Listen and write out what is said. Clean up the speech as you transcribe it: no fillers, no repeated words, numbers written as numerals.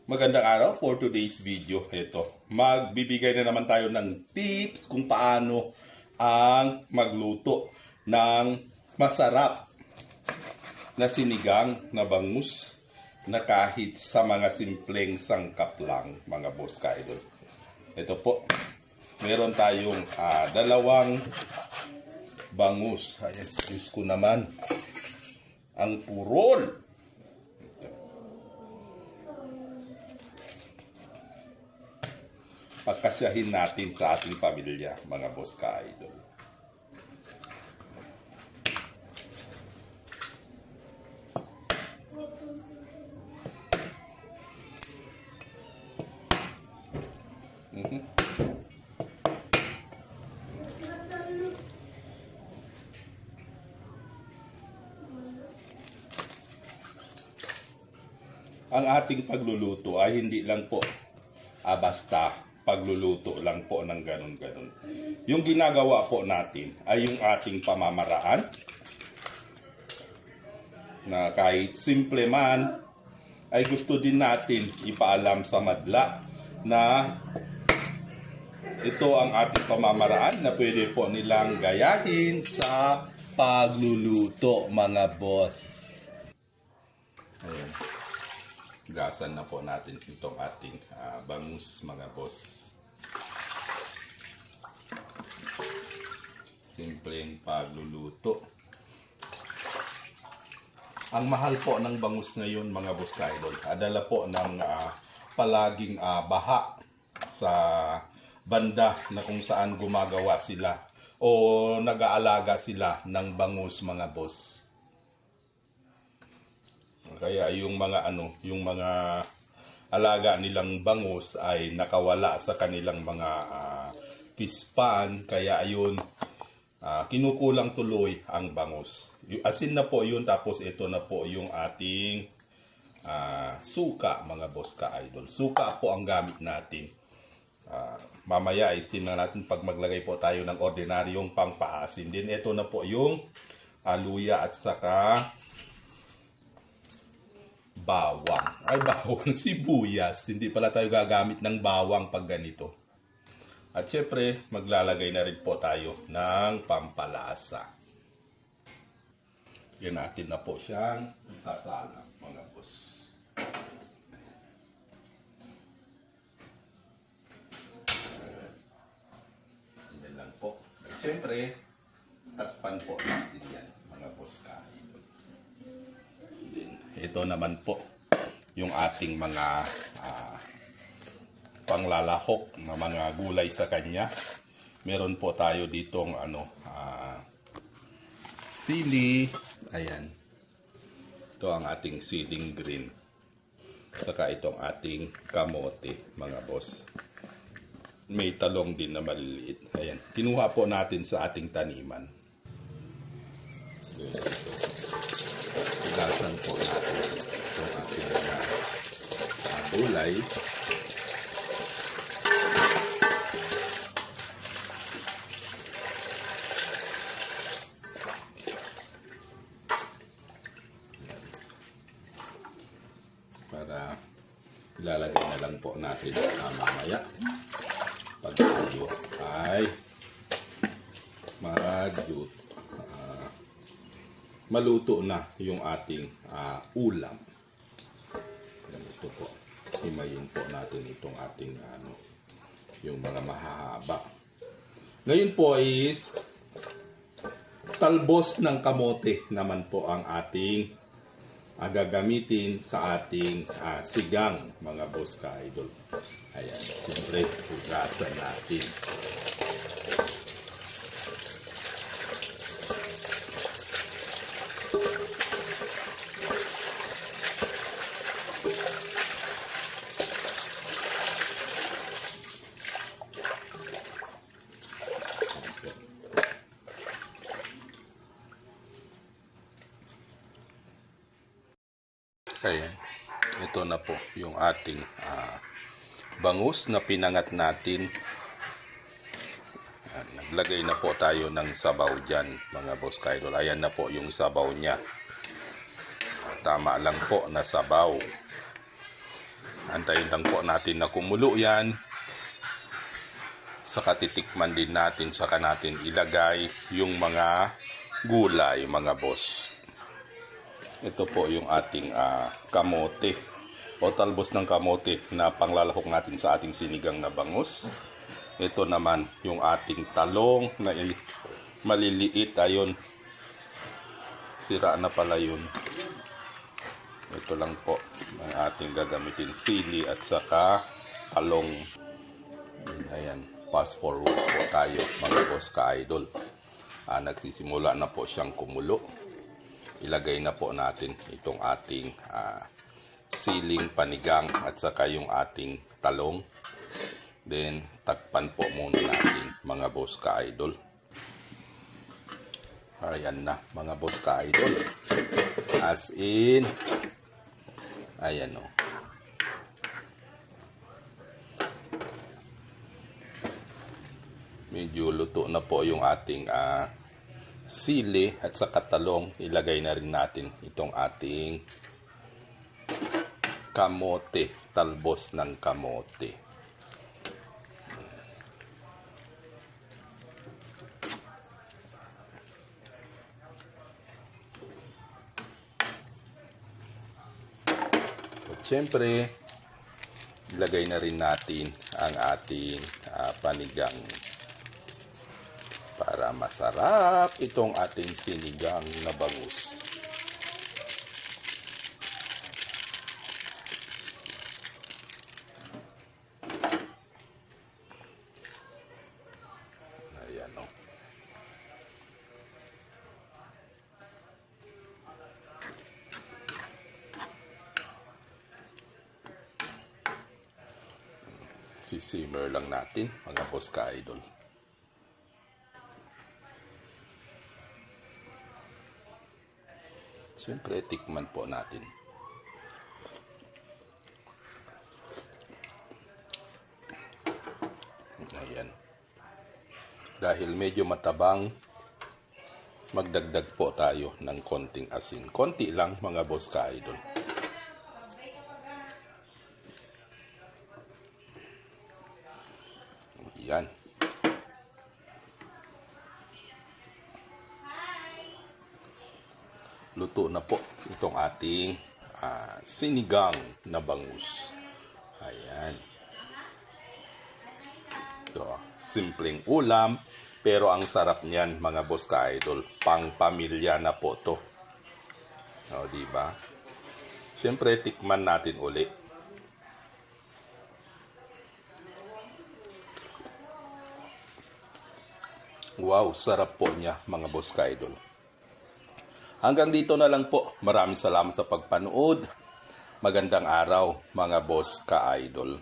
Magandang araw for today's video. Ito, magbibigay na naman tayo ng tips kung paano ang magluto ng masarap na sinigang na bangus na kahit sa mga simpleng sangkap lang, mga boss ka-idol. Ito po, meron tayong dalawang bangus. Ayan, Diyos ko naman, ang purol. Pagkasyahin natin sa ating pamilya, mga boss ka-idol. Ang ating pagluluto ay hindi lang po basta pagluluto lang po ng ganun-ganun. Yung ginagawa po natin ay yung ating pamamaraan na kahit simple man ay gusto din natin ipaalam sa madla na ito ang ating pamamaraan na pwede po nilang gayahin sa pagluluto, mga boss. Ayan. Gasan na po natin itong ating bangus, mga boss. Simpleng pagluluto. Ang mahal po ng bangus ngayon, mga boss ka-idol. Adala po ng palaging baha sa banda na kung saan gumagawa sila o nag-aalaga sila ng bangus, mga boss. Kaya yung mga alaga nilang bangus ay nakawala sa kanilang mga fish pan. Kaya ayun, kinukulang tuloy ang bangus. Asin na po yun, tapos ito na po yung ating suka, mga boss ka-idol. Suka po ang gamit natin. Mamaya istin na natin pag maglagay po tayo ng ordinaryong pangpaasin. Din ito na po yung luya at saka bawang. Ay, bawang, sibuyas. Hindi pala tayo gagamit ng bawang pag ganito. At syempre, maglalagay na rin po tayo ng pampalasa. Yan natin na po siyang isasalang, mga boss. Yan lang po. At syempre, takpan po natin yan, mga boss ka. Ito naman po yung ating mga panglalahok na mga gulay sa kanya. Meron po tayo ditong sili. Ayan. Ito ang ating siling green. Saka itong ating kamote, mga boss. May talong din na maliliit. Ayan. Kinuha po natin sa ating taniman. Gasan po natin itong ating gulay. Para ilalagay na lang po natin mamaya pag tayo ay maluto na yung ating ulam. Ito po. Himayin po natin itong ating yung mga mahahaba. Ngayon po is talbos ng kamote naman po ang ating gagamitin sa ating sigang, mga boss ka-idol. Ayan. Siyempre, hugasan natin. Ayan. Ito na po yung ating bangus na pinangat natin. Ayan. Naglagay na po tayo ng sabaw dyan, mga boss ka-idol. Ayan na po yung sabaw niya. Tama lang po na sabaw. Antayin lang po natin na kumulo yan. Saka titikman din natin, saka natin ilagay yung mga gulay, mga boss. Ito po yung ating kamote o talbos ng kamote na panglalahok natin sa ating sinigang na bangus. Ito naman yung ating talong na maliliit. Ayun, sira na pala yun. Ito lang po ang ating gagamitin, sili at saka talong. Ayan, fast forward po tayo mga boss ka-idol. Nagsisimula na po siyang kumulo. Ilagay na po natin itong ating siling panigang at saka yung ating talong. Then takpan po muna natin mga boss ka-idol. Ayan na mga boss ka-idol. As in, ayan o. Medyo luto na po yung ating sili at saka talong. Ilagay na rin natin itong ating kamote, talbos ng kamote. At syempre, ilagay na rin natin ang ating panigang para masarap itong ating sinigang na bangus. Ayan o. Sisimmer lang natin mga boss ka-idol. Siyempre, tikman po natin. Ayan. Dahil medyo matabang, magdagdag po tayo ng konting asin. Konti lang mga boss ka-idol. Ayan. Luto na po itong ating sinigang na bangus. Ayan. Ito, simpleng ulam, pero ang sarap niyan mga boss ka-idol. Pang pamilya na po to. O, diba? Siyempre, tikman natin uli. Wow, sarap po niya mga boss ka-idol. Hanggang dito na lang po. Maraming salamat sa pagpanood. Magandang araw mga boss ka-idol.